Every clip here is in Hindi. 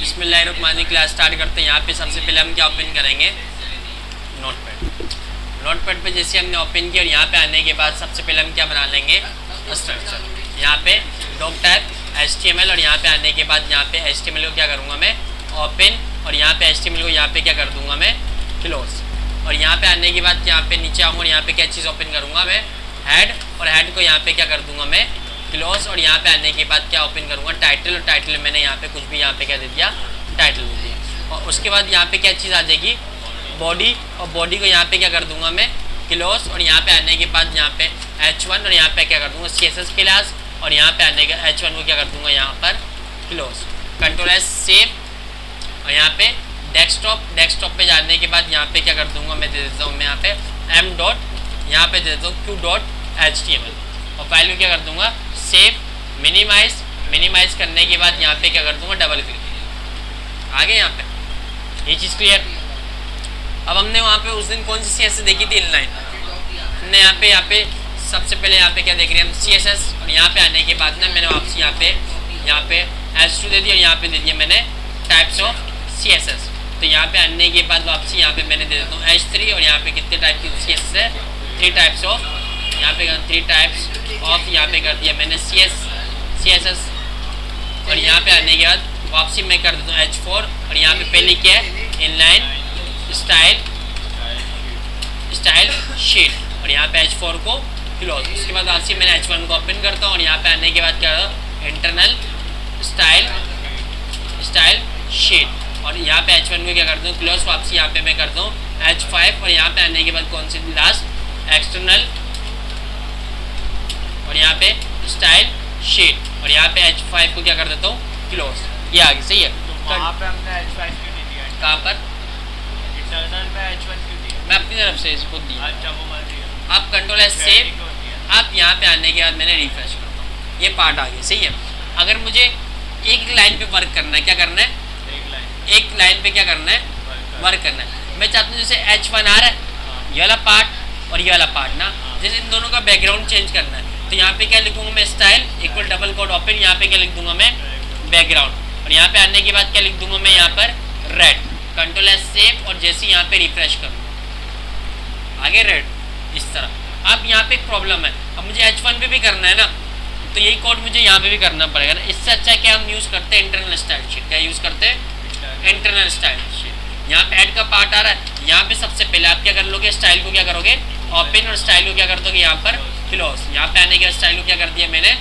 बिस्मिल्लाहिर्रहमानिर्रहीम। क्लास स्टार्ट करते हैं। यहाँ पे सबसे पहले हम क्या ओपन करेंगे, नोटपैड। नोटपैड पे जैसे हमने ओपन किया और यहाँ पे आने के बाद सबसे पहले हम क्या बना लेंगे, स्ट्रक्चर। यहाँ पे डॉक टाइप HTML और यहाँ पे आने के बाद यहाँ पे HTML को क्या करूँगा मैं, ओपन, और यहाँ पे HTML को यहाँ पे क्या कर दूँगा मैं, क्लोज। और यहाँ पे आने के बाद यहाँ पे नीचे आऊँगा और यहाँ पे क्या चीज़ ओपन करूँगा मैं, हेड, और हेड को यहाँ पे क्या कर दूँगा मैं, क्लोज। और यहाँ पे आने के बाद क्या ओपन करूँगा, टाइटल, और टाइटल मैंने यहाँ पे कुछ भी यहाँ पे क्या दे दिया, टाइटल दे दिया। और उसके बाद यहाँ पे क्या चीज़ आ जाएगी, बॉडी, और बॉडी को यहाँ पे क्या कर दूँगा मैं, क्लोज। और यहाँ पे आने के बाद यहाँ पे H1 और यहाँ पे क्या कर दूँगा CSS क्लास, और यहाँ पे आने के H1 को क्या कर दूँगा यहाँ पर क्लोज। Ctrl+S सेव, और यहाँ पे डेस्कटॉप पे जाने के बाद यहाँ पे क्या कर दूँगा मैं, दे देता हूँ मैं यहाँ पे m डॉट, यहाँ पे दे देता हूँ q.html, और फाइल को क्या कर दूँगा सेव, मिनिमाइज करने के बाद यहाँ पे क्या कर दूँगा डबल क्लिक। आगे यहाँ पे ये चीज़ क्लियर। अब हमने वहाँ पे उस दिन कौन सी CSS देखी थी, इनलाइन। हमने यहाँ पे सबसे पहले यहाँ पे क्या देख रहे हैं हम, CSS, और यहाँ पे आने के बाद ना मैंने वापसी यहाँ पे H2 दे दिया, और यहाँ पे दे दिया मैंने टाइप्स ऑफ CSS। तो यहाँ पे आने के बाद वापसी यहाँ पे मैंने दे देता हूँ H3, और यहाँ पे कितने टाइप की CSS है, 3 टाइप्स ऑफ, यहाँ पे 3 टाइप्स ऑफ, यहाँ पे कर दिया मैंने CSS। और यहाँ पे आने के बाद वापसी मैं कर देता हूँ H4, और यहाँ पे पहले क्या है, इनलाइन स्टाइल शीट, और यहाँ पे H4 को क्लोज। उसके बाद वापसी मैंने H1 को ओपन करता हूँ, और यहाँ पे आने के बाद क्या होगा, इंटरनल स्टाइल शीट, और यहाँ पे H1 को क्या करता हूँ क्लोज। वापसी यहाँ पे मैं करता हूँ H5, और यहाँ पे आने के बाद कौन सी लास्ट, एक्सटर्नल, और यहाँ पे स्टाइल शीट, और यहाँ पे H5 को क्या कर देता हूँ क्लोज। ये आगे सही है। तो वहाँ पे हमने H5 क्यों नहीं दिया? कहाँ पर, इंटरनल में H1 क्यों दिया? मैं अपनी तरफ से इसको दिया। अच्छा, वो मत दिया। आप Ctrl+S सेव, आप यहाँ पे आने के बाद मैंने रिफ्रेश करता हूँ, ये पार्ट आ गया सही है। अगर मुझे एक लाइन पे वर्क करना है, क्या करना है, एक लाइन पे क्या करना है, वर्क करना है। मैं चाहता हूँ जैसे H1 आ रहा है, ये वाला पार्ट और ये वाला पार्ट ना, जैसे इन दोनों का बैकग्राउंड चेंज करना है, तो यहाँ पे क्या लिखूंगा मैं, style equal double quote open, यहाँ पे क्या लिख दूंगा मैं, बैकग्राउंड, और यहाँ पे आने के बाद क्या लिख दूंगा मैं यहाँ पर, रेड। Ctrl+S सेव, और जैसे यहाँ पे रिफ्रेश करूँगा आगे रेड, इस तरह। अब यहाँ पे एक प्रॉब्लम है, अब मुझे H1 पे भी करना है ना, तो यही कोड मुझे यहाँ पे भी करना पड़ेगा ना। इससे अच्छा क्या हम यूज़ करते हैं, इंटरनल स्टाइल शीट। क्या यूज़ करते हैं, इंटरनल स्टाइल शीट। यहाँ पे हेड का पार्ट आ रहा है, यहाँ पे सबसे पहले आप क्या कर लोगे, स्टाइल को क्या करोगे ओपन, और स्टाइल को क्या कर दोगे यहाँ पर क्लोज। यहाँ पे आने के स्टाइल को क्या कर दिया मैंने,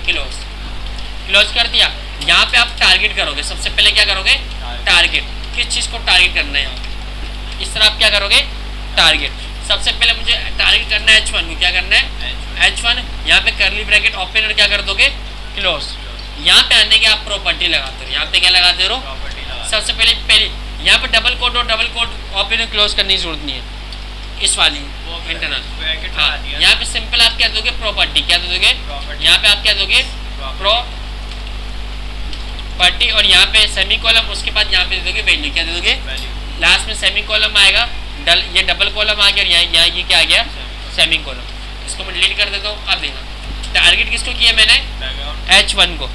क्लोज कर दिया। यहाँ पे आप टारगेट करोगे, सबसे पहले क्या करोगे, टारगेट, किस चीज़ को टारगेट करना है, यहाँ पे इस तरह आप क्या करोगे, टारगेट। सबसे पहले मुझे टारगेट करना है H1 को, क्या करना है H1, यहाँ पे करली ब्रैकेट ओपन, और क्या कर दोगे क्लोज। यहाँ पे आने के आप प्रॉपर्टी लगाते हो, यहाँ पे क्या लगाते हो, सबसे पहले यहाँ पे डबल कोट और डबल कोट ओपन और क्लोज करने की जरूरत नहीं है, इस वाली इंटरनल। हाँ, यहाँ पे सिंपल आप क्या दोगे, प्रॉपर्टी, क्या दोगे, यहाँ पे आप क्या दोगे, प्रॉपर्टी, और यहाँ पे सेमी कॉलम, उसके बाद यहाँ पे दे दोगे वैल्यू, क्या दे दोगे, लास्ट में सेमी कॉलम आएगा, ये डबल कॉलम आ गया, और यहाँ ये क्या आ गया, सेमी कॉलम। इसको मैं डिलीट कर देता हूँ। अब देखना टारगेट किसको किया मैंने, H1 को,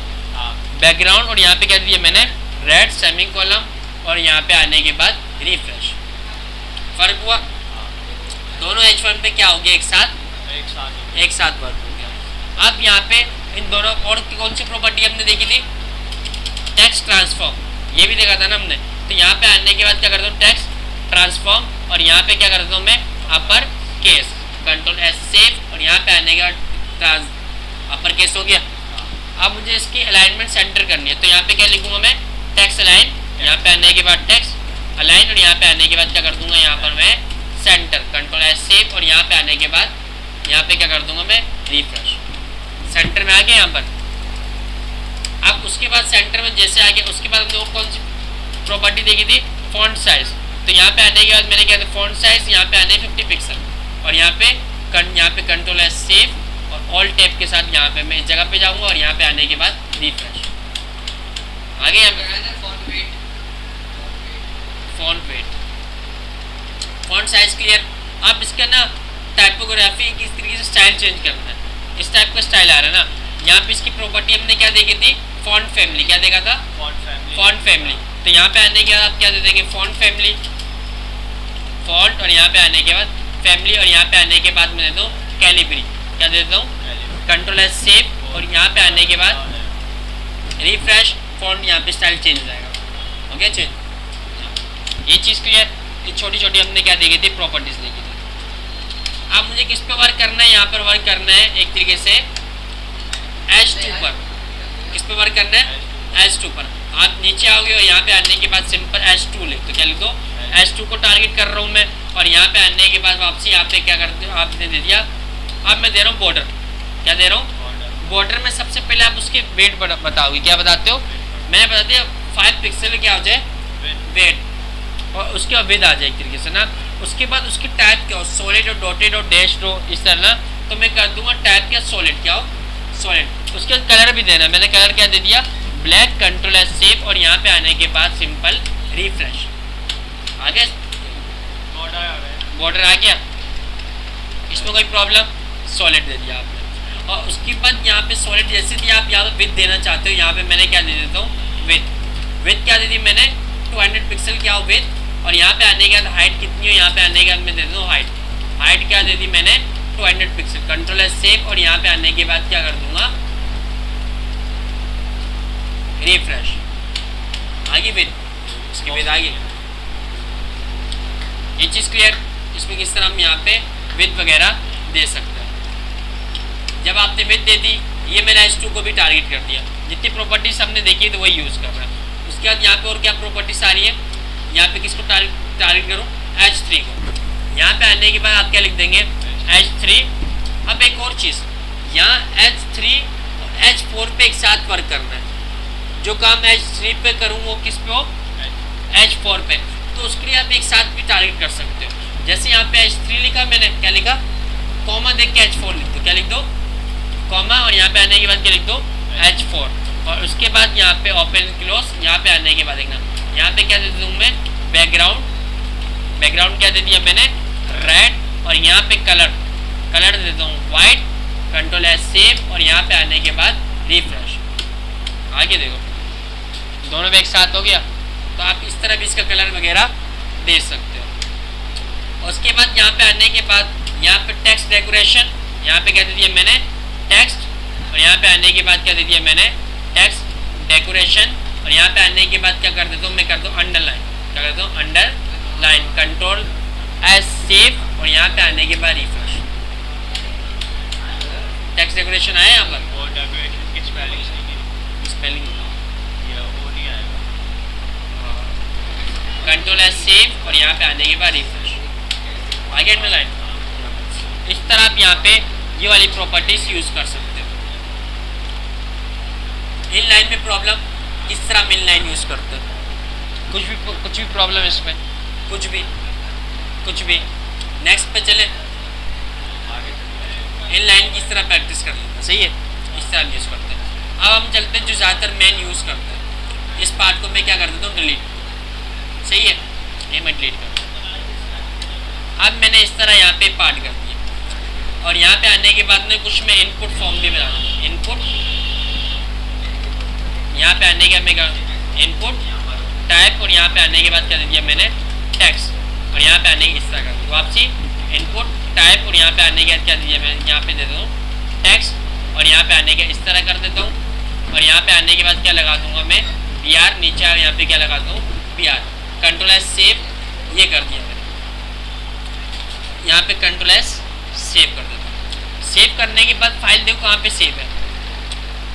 बैकग्राउंड, और यहाँ पे क्या दिया मैंने, रेड, सेमी कॉलम, और यहाँ पे आने के बाद रिफ्रेश। फर्क हुआ, दोनों H1 पे क्या हो गया, एक साथ वर्क हो गया। अब यहाँ पे इन दोनों और कौन सी प्रॉपर्टी हमने देखी थी, टेक्स्ट ट्रांसफॉर्म, ये भी देखा था ना हमने। तो यहाँ पे आने के बाद क्या करता हूँ, टेक्स्ट ट्रांसफॉर्म, और यहाँ पे क्या करता हूँ मैं, अपर केस, Ctrl+S सेव, और यहाँ पे आने के बाद अपर केस हो गया। अब मुझे इसकी अलाइनमेंट सेंटर करनी है, तो यहाँ पे क्या लिखूंगा मैं, टेक्स्ट अलाइन, यहाँ पे आने के बाद टेक्स्ट अलाइन, और यहाँ पे आने के बाद क्या कर दूंगा यहाँ पर मैं सेंटर, Ctrl+S सेव, और यहाँ पे आने के बाद यहाँ पे क्या कर दूंगा मैं, रिफ्रेश। सेंटर में आ गया यहाँ पर। अब उसके बाद सेंटर में जैसे आ गया, उसके बाद हमने वो कौन सी प्रॉपर्टी देखी थी, फॉन्ट साइज। तो यहाँ पे आने के बाद मैंने क्या था, फॉन्ट साइज यहाँ पे आने 50 पिक्सल, और यहाँ पे Ctrl+S सेव, और ऑल टैब के साथ यहाँ पे मैं इस जगह पे जाऊँगा, और यहाँ पे आने के बाद रिफ्रेश। आगे यहाँ पे font weight, font size clear. आप इसका ना टाइपोग्राफी किस तरीके से स्टाइल चेंज करना है, इस टाइप का स्टाइल आ रहा है ना। यहाँ पे इसकी प्रॉपर्टी हमने क्या देखी थी, फॉन्ट फैमिली, क्या देखा था? Font family. तो यहाँ पे आने के बाद आप क्या दे देंगे? फॉन्ट फैमिली, फॉन्ट, और यहाँ पे आने के बाद फैमिली, और यहाँ पे आने के बाद मैं देता हूँ कैलिब्री, क्या देता हूँ? कंट्रोल एस सेव, और यहाँ पे आने के बाद रिफ्रेश, फॉन्ट यहाँ पे स्टाइल चेंज हो जाएगा। ओके चेंज, ये चीज़ क्लियर। ये छोटी छोटी हमने क्या देखी थी? प्रॉपर्टीज देखी थी। अब मुझे किस पे वर्क करना है? यहाँ पर वर्क करना है एक तरीके से H2 पर। किस पे वर्क करना है? H2 पर। आप नीचे आओगे और यहाँ पे आने के बाद सिंपल H2 लिख दो, क्या लिख दो? H2 को टारगेट कर रहा हूँ मैं, और यहाँ पे आने के बाद वापसी यहाँ पे क्या करते हो? आपने दे दिया, अब मैं दे रहा हूँ बॉर्डर, क्या दे रहा हूँ? बॉर्डर में सबसे पहले आप उसके वेट बताओगे, क्या बताते हो? मैंने बता दिया 5 पिक्सल क्या हो जाए? वेट, और उसके बाद विद आ जाए एक तरीके से ना। उसके बाद उसकी टाइप क्या हो? सॉलिड और डॉटेड और डैश्ड हो, इस तरह ना। तो मैं कर दूंगा टाइप क्या? सॉलिड, क्या हो? सॉलिड। उसके बाद कलर भी देना, मैंने कलर क्या दे दिया? ब्लैक, कंट्रोल एस सेव, और यहाँ पे आने के बाद सिंपल रिफ्रेश। आगे बॉर्डर आ गया, इसमें कोई प्रॉब्लम? सॉलिड दे दिया आपने। और उसके बाद यहाँ पे सॉलिड जैसे दिया, आप यहाँ पे विद देना चाहते हो, यहाँ पे मैंने क्या दे देता हूँ? विद क्या दे दी मैंने? 200 पिक्सल क्या हो? विद। और यहाँ पे आने के बाद हाइट कितनी हो? यहाँ पे आने के बाद मैं दे दूँ हाइट क्या दे दी मैंने? 200 पिक्सल, कंट्रोल एस सेव, और यहाँ पे आने के बाद क्या कर दूंगा? रिफ्रेश। आगे विद, इसकी विद आगे। ये चीज़ क्लियर। इसमें किस तरह हम यहाँ पे विद वगैरह दे सकते हैं। जब आपने विद दे दी, ये मैंने H2 को भी टारगेट कर दिया, जितनी प्रॉपर्टीज हमने देखी तो वही यूज़ कर रहा है। उसके बाद यहाँ पे और क्या प्रॉपर्टीज आ रही है? यहाँ पे किसको टारगेट करूँ? H3 को। यहाँ पे आने के बाद आप क्या लिख देंगे? H3। अब एक और चीज़, यहाँ H3 और H4 पे एक साथ वर्क करना है। जो काम H3 पे करूँ वो किस पे हो? H4 पे। तो उसके लिए आप एक साथ भी टारगेट कर सकते हो। जैसे यहाँ पे H3 लिखा मैंने, क्या लिखा? कॉमा देख के H4 लिख दो, क्या लिख दो? कॉमा, और यहाँ पे आने के बाद क्या लिख दो? H4। और उसके बाद यहाँ पे ओपन क्लोज, यहाँ पे आने के बाद देखना, यहाँ पे क्या दे दूँ मैं? बैकग्राउंड क्या दे दिया मैंने? रेड, और यहाँ पे कलर दे देता हूँ वाइट, कंट्रोल एस सेव, और यहाँ पे आने के बाद रिफ्रेश। आगे देखो, दोनों भी एक साथ हो गया। तो आप इस तरह भी इसका कलर वगैरह दे सकते हो। उसके बाद यहाँ पे आने के बाद यहाँ पे टेक्स्ट डेकोरेशन, यहाँ पे क्या दे दिया मैंने? टेक्स्ट, और यहाँ पे आने के बाद क्या दे दिया मैंने? टेक्स्ट डेकोरेशन, और यहाँ पे आने के बाद क्या कर देता हूँ मैं? कर दूँ अंडरलाइन, क्या करता हूँ? अंडरलाइन, कंट्रोल एस सेव, और यहाँ पे आने के बाद रिफ्रेश। टेक्स्ट डेकोरेशन आया यहाँ पर? स्पेलिंग कंट्रोल एस सेव, और यहाँ पे आने के बाद रिफ्रेश। आगे अंडरलाइन। इस तरह आप यहाँ पे ये वाली प्रॉपर्टीज यूज कर सकते हो। इन लाइन में प्रॉब्लम, किस तरह हम इन लाइन यूज करते हो? कुछ भी प्रॉब्लम इसमें? कुछ भी। नेक्स्ट पे चले। इन लाइन किस तरह प्रैक्टिस कर लेते हैं? सही है, इस तरह यूज करते हैं। अब हम चलते हैं जो ज़्यादातर मैन यूज करते हैं। इस पार्ट को मैं क्या कर देता हूँ? डिलीट। सही है, ये मैं डिलीट कर दूँ। अब मैंने इस तरह यहाँ पे पार्ट कर दिया, और यहाँ पे आने के बाद में कुछ मैं इनपुट फॉर्म भी बना दूँ। इनपुट, यहाँ पे आने के मैं इनपुट टाइप, और यहाँ पे आने के बाद क्या दे दिया मैंने? टेक्स्ट, और यहाँ पे आने की इस तरह कर दूँ। वापसी इनपुट टाइप, और यहाँ पे आने के बाद क्या दिया मैं? यहाँ पे दे दूँ टेक्स्ट, और यहाँ पे आने के इस तरह कर देता हूँ, और यहाँ पे आने के बाद क्या लगा दूंगा मैं? BR। नीचे यहाँ पे क्या लगा दूँ? BR। कंट्रोल एस सेव, ये कर दिया मैंने। यहाँ पे कंट्रोल एस सेव कर देता हूँ। सेव करने के बाद फाइल देखो कहाँ पे सेव है।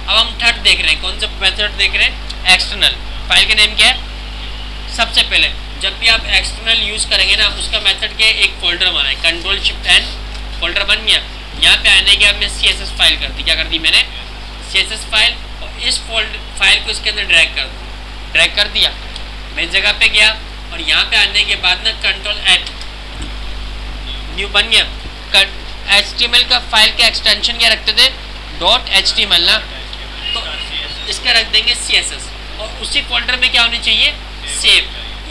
अब हम थर्ड देख रहे हैं, कौन सा मेथड देख रहे हैं? एक्सटर्नल। फाइल का नेम क्या है? सबसे पहले जब भी आप एक्सटर्नल यूज़ करेंगे ना, उसका मेथड क्या है? एक फोल्डर बनाए, कंट्रोल शिफ्ट एन, फोल्डर बन गया। यहाँ पे आने के बाद मैं CSS फाइल कर दी, क्या कर दी मैंने? CSS फाइल, और इस फाइल को इसके अंदर ड्रैग कर दिया। मैं इस जगह पे गया, और यहाँ पे आने के बाद ना कंट्रोल एन, न्यू बन गया। HTML का फाइल के एक्सटेंशन क्या रखते थे? .html ना, तो इसका रख देंगे CSS, और उसी फोल्डर में क्या होनी चाहिए? सेव।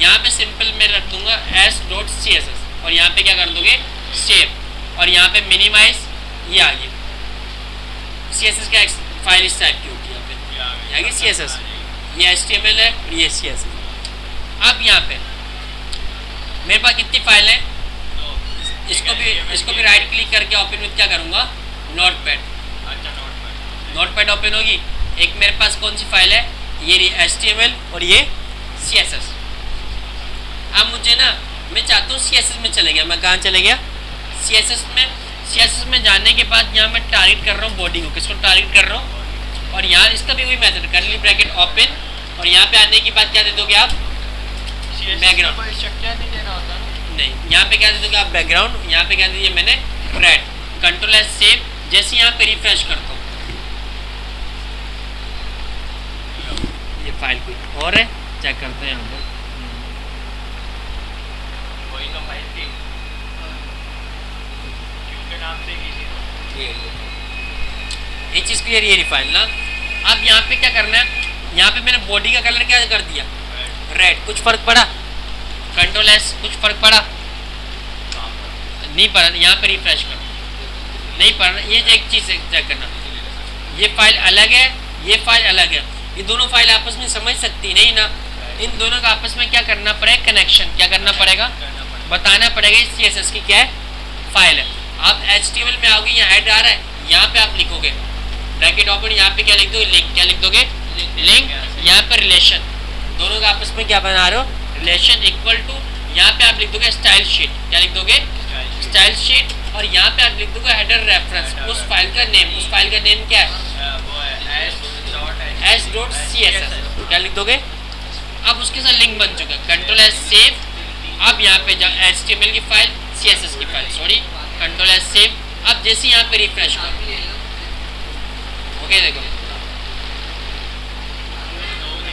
यहाँ पे सिंपल मैं रख दूंगा s.css, और यहाँ पे क्या कर दोगे? सेव, और यहाँ पे मिनिमाइज, ये आ गया। CSS का फाइल इस टाइप की होती है। यानी CSS, ये HTML है और ये CSS। अब यहाँ पे मेरे पास कितनी फाइल है, इसको भी राइट क्लिक करके ओपन विद क्या करूँगा, नोटपैड। नोटपैड ओपन होगी। एक मेरे पास कौन सी फाइल है, ये HTML और ये CSS। अब मुझे ना, मैं चाहता हूँ CSS में चले गया, मैं कहाँ चले गया, CSS में जाने के बाद यहाँ मैं टारगेट कर रहा हूँ बॉडी को, किसको टारगेट कर रहा हूँ, और यहाँ इसका भी वही मेथड, कर्ली ब्रैकेट ओपन, और यहाँ पे आने के बाद क्या दे दोगे आप, बैकग्राउंड। नहीं, यहाँ पे क्या दे दोगे आप, बैकग्राउंड। यहाँ पे क्या दे दिया मैंने, रेड। Control S save. जैसे यहाँ पे रिफ्रेश करता हूँ, ये फाइल कोई और है, चेक करते हैं यहाँ पर। ये चीज़ क्लियर, ये फाइल ना। अब यहाँ पे क्या करना है, यहाँ पे मैंने बॉडी का कलर क्या कर दिया, रेड। कुछ फर्क पड़ा, कंट्रोल एस, कुछ फर्क पड़ा नहीं पड़ा। यहाँ पे रिफ्रेश कर, नहीं पड़ा। ये एक चीज़ चेक करना, ये फाइल अलग है, ये फाइल अलग है, ये दोनों फाइल आपस में समझ सकती नहीं ना। इन दोनों का आपस में क्या करना पड़ेगा, कनेक्शन क्या करना पड़ेगा, बताना पड़ेगा इस CSS की क्या है, फाइल है। आप HTML में आओगे, यहाँ हेड आ रहा है, यहाँ पे आप लिखोगे ब्रैकेट ओपन, यहाँ पे क्या लिख दोगे, लिंक। क्या लिख दोगे, लिंक। यहाँ पे रिलेशन, दोनों का आपस में क्या बना रहे हो, रिलेशन इक्वल टू, यहाँ पे आप लिख दोगे स्टाइल शीट। क्या लिख दोगे, स्टाइल शीट। और यहाँ पे आप लिख दोगे हेडर रेफरेंस, उस फाइल का नेम। उस फाइल का नेम क्या है, s.css। क्या लिख दोगे। अब उसके साथ लिंक बन चुका है, कंट्रोल एस सेव। अब यहाँ पे HTML की फाइल, CSS की file, sorry, control S save. अब जैसे यहाँ पे रिफ्रेश करो, ओके, देखो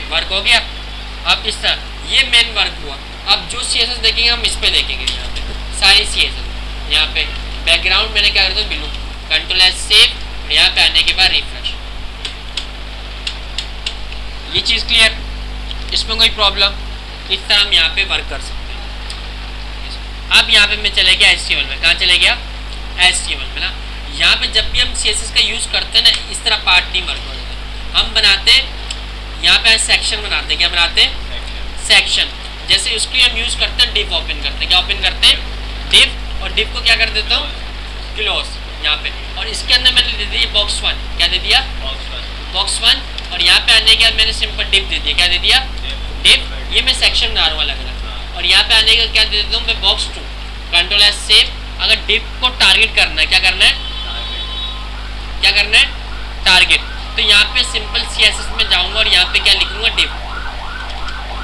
वर्क हो गया। अब इस तरह ये मेन वर्क हुआ। अब जो CSS देखेंगे हम इस पे देखेंगे, यहाँ पे सारी CSS। यहाँ पे बैकग्राउंड मैंने क्या कर दिया, ब्लू। Control S save. यहाँ पे आने के बाद रिफ्रेश। ये चीज़ क्लियर, इसमें कोई प्रॉब्लम, इस तरह हम यहाँ पे वर्क कर सकते हैं। अब यहाँ पे मैं चले गया HTML में, कहाँ चले गया, HTML में ना। यहाँ पे जब भी हम CSS का यूज़ करते हैं ना, इस तरह पार्ट नहीं वर्क होता। हम बनाते हैं, यहाँ पे सेक्शन बनाते हैं। क्या बनाते हैं, सेक्शन। जैसे उसके लिए हम यूज़ करते हैं डिव ओपन करते हैं। क्या ओपन करते हैं, डिव। और डिव को क्या कर देता हूँ, क्लोज यहाँ पे। और इसके अंदर मैंने दे दिया बॉक्स 1। क्या दे दिया, बॉक्स 1। और यहाँ पे आने के बाद मैंने सिंपल डिव दे दिया। क्या दे दिया, डिव। ये मैं सेक्शन बना रहा हूँ अलग अलग। और यहाँ पे आने के बाद क्या दे देता हूँ मैं, बॉक्स 2। Control S save. अगर डिव को टारगेट करना है, क्या करना है, क्या करना है, टारगेट। तो यहाँ पे सिंपल CSS में जाऊँगा और यहाँ पे क्या लिखूँगा, डिव।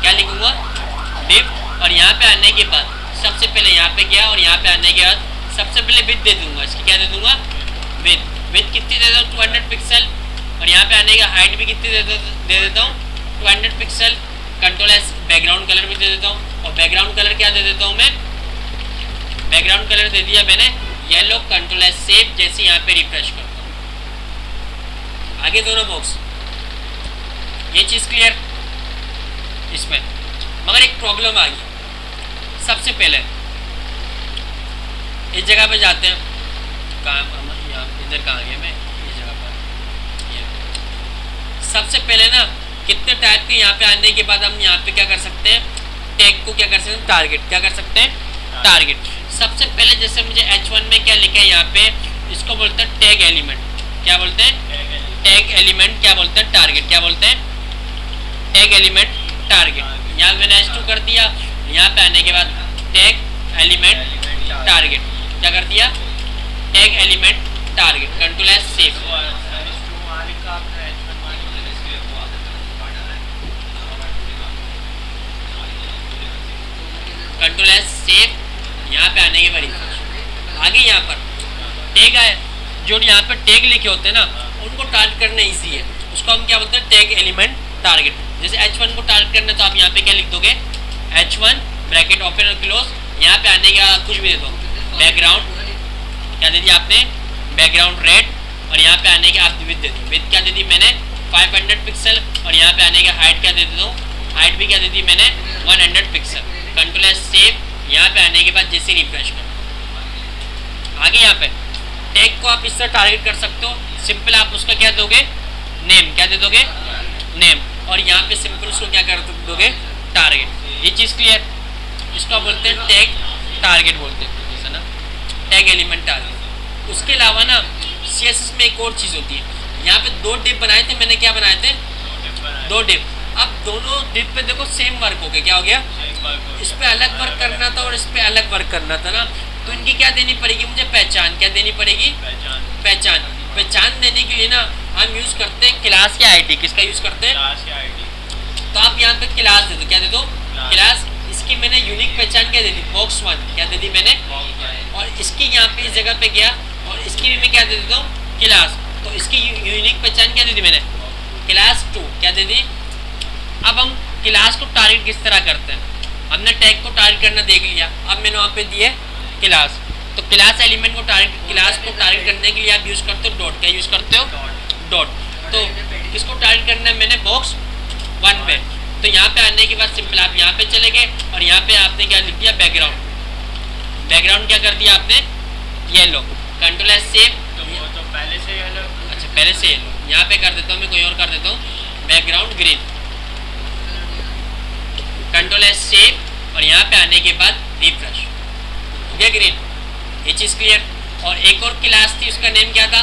क्या लिखूँगा, डिव। और यहाँ पे आने के बाद सबसे पहले यहाँ पे गया, और यहाँ पे आने के बाद सबसे पहले विड्थ दे दूंगा। इसकी क्या दे दूंगा, विड्थ कितनी दे दूँ, 200 पिक्सल। और यहाँ पे आने का हाइट भी कितनी दे देता हूँ, 200 pixel. Control S, background colour भी दे देता हूँ। और बैकग्राउंड कलर क्या दे देता हूँ मैं, बैकग्राउंड कलर दे दिया मैंने येलो। Control S save. जैसे यहाँ पे रिफ्रेश करता हूँ, आगे दोनों बॉक्स। ये चीज़ क्लियर इसमें। मगर एक प्रॉब्लम आ गई। सबसे पहले इस जगह पे जाते हैं, कहाँ, यहाँ इधर कहाँ गया मैं, इस जगह पर। ये सबसे पहले ना कितने टाइप के, यहाँ पे आने के बाद हम यहाँ पे क्या कर सकते हैं, टैग को क्या कर सकते हैं, टारगेट। क्या कर सकते हैं, टारगेट। सबसे पहले जैसे मुझे H1 में क्या लिखा है यहाँ पे, इसको बोलते हैं टैग एलिमेंट। क्या बोलते हैं, टैग एलिमेंट। क्या बोलते हैं, टारगेट। क्या बोलते हैं, टैग एलिमेंट, टारगेट। यहाँ मैंने H2 कर दिया। यहाँ पे आने के बाद टैग एलिमेंट टारगेट। क्या कर दिया, tag element target. Control S save. Control S save. यहाँ पे आने के बाद आगे यहाँ पर टैग आए, जो यहाँ पर टैग लिखे होते हैं ना, उनको टारगेट करना इजी है। उसको हम क्या बोलते हैं, टैग एलिमेंट टारगेट। जैसे H1 को टारगेट करना, तो आप यहाँ पे क्या लिख दोगे, H1 ब्रैकेट ओपन और क्लोज। यहाँ पे आने के बाद कुछ भी दे दो, बैकग्राउंड। क्या दे दिया आपने, बैकग्राउंड रेड। और यहाँ पे आने के आप विड्थ दे दो। विड्थ क्या दे दी मैंने, 500 पिक्सल। और यहाँ पे आने के हाइट क्या दे देता हूँ, हाइट भी क्या दे दी मैंने, 100 पिक्सल। Control S save. यहाँ पे आने के बाद जैसे रिफ्रेश करो, आगे यहाँ पे टैग को आप इस तरह टारगेट कर सकते हो। सिंपल आप उसका क्या दोगे, नेम। क्या दे दोगे, नेम, और यहाँ पे सिंपल उसको क्या कर दोगे, टारगेट। ये चीज़ क्लियर। इसको बोलते हैं टैग टारगेट बोलते हैं, जैसा ना टैग एलिमेंट टारगेट। उसके अलावा ना CSS में एक और चीज़ होती है। यहाँ पे 2 डिप बनाए थे मैंने, क्या बनाए थे, 2 डिप। अब दोनों डिप पे देखो सेम वर्क हो गया, क्या हो गया, इस पे अलग वर्क करना था और इस पे अलग वर्क करना था ना, तो इनकी क्या देनी पड़ेगी मुझे, पहचान। क्या देनी पड़ेगी, पहचान। पहचान देने के लिए ना हम यूज़ करते हैं क्लास के आईडी। किसका यूज़ करते हैं, क्लास के आईडी। तो आप यहाँ पे क्लास दे दो, क्या दे दो, क्लास। इसकी मैंने यूनिक पहचान क्या दे दी, box1 क्या दे दी मैंने, और इसकी यहाँ पे इस जगह पे गया और इसकी भी मैं क्या दे देता हूँ, क्लास। तो इसकी यूनिक पहचान क्या दे दी मैंने, क्लास 2 क्या दे दी। अब हम क्लास को टारगेट किस तरह करते हैं, हमने टैग को टारगेट करना देख लिया, अब मैंने वहाँ पे दिए क्लास। तो क्लास एलिमेंट को टारगेट, क्लास को टारगेट करने के लिए आप यूज़ करते हो डॉट। क्या यूज़ करते हो, डॉट। तो किसको टारगेट करना है मैंने, box1 पे। तो यहाँ पे आने के बाद सिंपल आप यहाँ पे चले गए और यहाँ पे आपने क्या लिख दिया, बैकग्राउंड। बैकग्राउंड क्या कर दिया आपने, येलो। कंट्रोल एस सेव, तो पहले से येलो। अच्छा पहले से येलो, यहाँ पे कर देता हूँ मैं, कोई और कर देता हूँ, background green. Control S save, और यहाँ पे आने के बाद रिफ्रेश, हो गया ग्रीन। ये चीज़ क्लियर। और एक और क्लास थी, उसका नेम क्या था,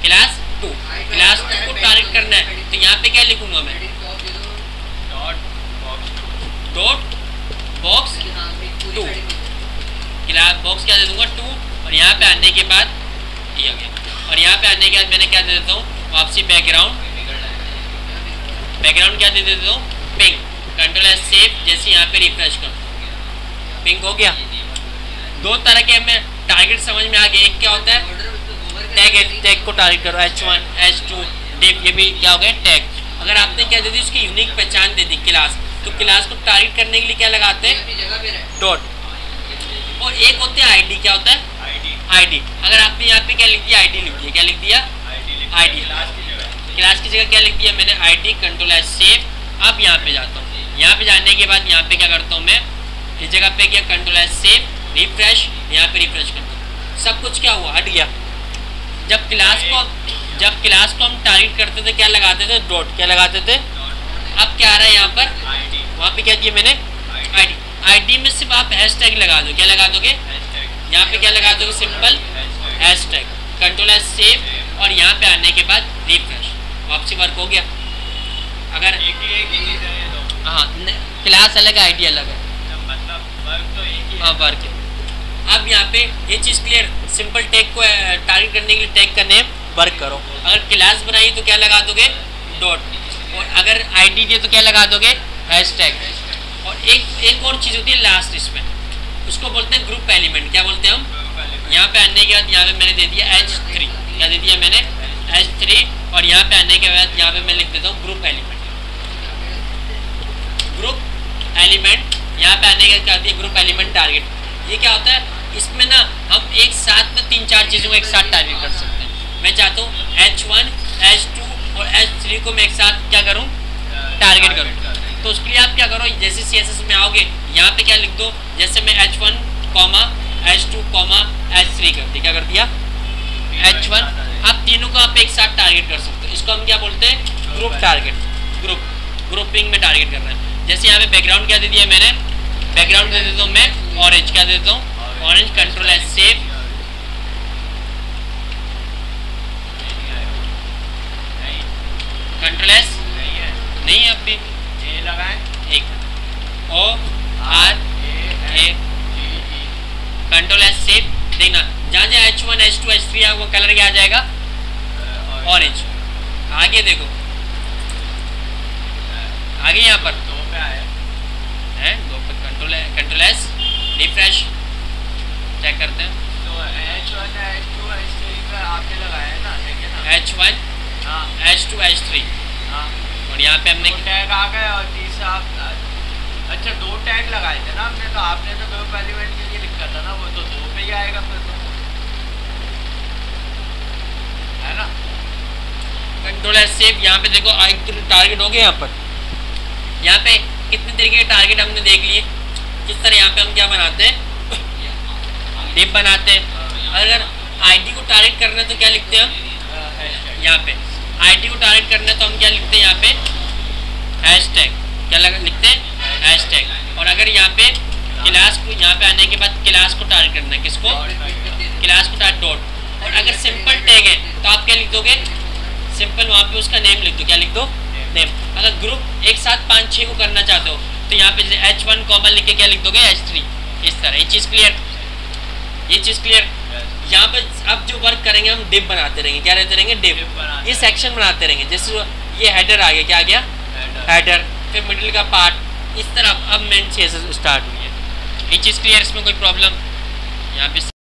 क्लास 2। क्लास 2 को टारगेट करना है, तो यहाँ पे क्या लिखूंगा मैं, डॉट बॉक्स 2। क्लास बॉक्स क्या दे दूंगा, 2। और यहाँ पे आने के बाद ये हो गया। और यहाँ पे आने के बाद मैंने क्या दे देता हूँ, वापसी बैकग्राउंड। बैकग्राउंड क्या दे देता हूँ, पिंक। कंट्रोल एस सेव, जैसे यहाँ पे रिफ्रेश कर, पिंक हो गया। 2 तरह के हमें टारगेट समझ में आ गए। एक क्या होता है, टैग, टैग को टारगेट करो, H1 H2 डिप, ये भी क्या हो गया, टैग। अगर आपने क्या दे दी, उसकी यूनिक पहचान दे दी क्लास, तो क्लास को टारगेट करने के लिए क्या लगाते हैं, डॉट। और एक होते हैं आईडी। क्या होता है, आईडी। अगर आपने यहाँ पे क्या लिख दिया, आईडी लिख दिया, क्या लिख दिया, आईडी। क्लास की जगह क्या लिख दिया मैंने, आईडी। Control S save. अब यहाँ पे जाता हूँ, यहाँ पे जाने के बाद यहाँ पे क्या करता हूँ मैं, इस जगह पे गया, कंट्रोल एस सेव, रिफ्रेश, यहाँ पे रिफ्रेश करता हूँ। सब कुछ क्या हुआ, हट गया। जब क्लास को हम टारगेट करते थे क्या लगाते थे, डॉट। क्या लगाते थे, अब क्या आ रहा है यहाँ पर, वहाँ पे क्या दिया मैंने, आईडी। आईडी में सिर्फ आप हैशटैग लगा दो, क्या लगा दोगे, यहाँ पे क्या लगा दोगे, simple hashtag. Control S save, और यहाँ पे आने के बाद रिफ्रेश, वापसी वर्क हो गया। अगर हाँ, क्लास अलग है, आईडी अलग है, मतलब वर्क तो एक ही है। वर्क है। अब यहाँ पे ये चीज़ क्लियर। सिंपल टैग को टारगेट करने के लिए टैग का नेम वर्क करो। अगर क्लास बनाई तो क्या लगा दोगे, डॉट। और अगर आईडी दिए तो क्या लगा दोगे, हैशटैग। और एक और चीज़ होती है लास्ट इसमें, उसको बोलते हैं ग्रुप एलिमेंट। क्या बोलते हैं हम, यहाँ पे आने के बाद यहाँ पे मैंने दे दिया H3। क्या दे दिया मैंने, H3। और यहाँ पे आने के बाद यहाँ पे मैं लिख देता हूँ ग्रुप एलिमेंट। ग्रुप एलिमेंट, यहाँ पे आने के बाद ग्रुप एलिमेंट टारगेट। ये क्या होता है, इसमें ना हम एक साथ में 3-4 चीज़ों को एक साथ टारगेट कर सकते हैं। मैं चाहता हूँ H1 H2 और H3 को मैं एक साथ क्या करूँ, टारगेट करूँ। तो उसके लिए आप क्या करो, जैसे CSS में आओगे यहाँ पे क्या लिख दो, जैसे मैं H1, H2, H3 कर दिया। क्या कर दिया, H1। आप तीनों को आप एक साथ टारगेट कर सकते हो। इसको हम क्या बोलते हैं, ग्रुप टारगेट। ग्रुपिंग में टारगेट करना है। जैसे यहाँ पे बैकग्राउंड क्या दे दिया मैंने, बैकग्राउंड दे देता हूँ मैं ऑरेंज। क्या देता हूँ, orange. Control S save, control S नहीं है, अब भी ए लगाएं, एक O R A, control S save. देखना जहाँ जहाँ H1 H2 H3 है वो कलर क्या आ जाएगा, ऑरेंज। आगे देखो, आगे यहाँ पर 2 पे आया है, 2 पे कंट्रोल एस, रिफ्रेश, चेक करते हैं। तो H1 H2 H3 का आपने लगाया है ना, देखिए ना, H1 हाँ H2 H3, हाँ। और यहाँ पे हमने 2 टैग आ गए और तीसरा अच्छा 2 टैग लगाए थे ना हमने, तो आपने तो ग्रुप एलिमेंट के लिए लिखा था ना, वो तो 2 पे ही आएगा फिर तो, है ना। Control S save. यहाँ पे देखो टारगेट हो गए। यहाँ पर यहाँ पे कितने तरीके के टारगेट हमने देख लिए। किस तरह यहाँ पे हम क्या बनाते हैं, डिप बनाते हैं। अगर आईडी को टारगेट करना है तो क्या लिखते हैं हम, यहाँ पे आईडी को टारगेट करना है तो हम क्या लिखते हैं यहाँ पे हैशटैग, क्या लिखते हैं हैशटैग। और अगर यहाँ पे क्लास को, यहाँ पे आने के बाद क्लास को टारगेट करना है, किसको, क्लास को टारगेट डॉट। और अगर सिंपल टैग है तो आप क्या लिख दोगे, सिंपल वहाँ पे उसका नेम लिख दो, क्या लिख दो, नेम। अगर ग्रुप एक साथ 5-6 को करना चाहते हो तो यहाँ पे जैसे H1 कॉमन लिख के क्या लिख दोगे H3, इस तरह। ये चीज़ क्लियर, ये चीज़ क्लियर। यहाँ पे अब जो वर्क करेंगे हम डिव बनाते रहेंगे, क्या रहते रहेंगे, डिव। ये सेक्शन बनाते रहेंगे, जैसे ये हेडर आ गया, क्या आ गया, हेडर, फिर मिडिल का पार्ट, इस तरह अब मेन चीज़ स्टार्ट हुई है। ये चीज़ क्लियर, इसमें कोई प्रॉब्लम यहाँ पे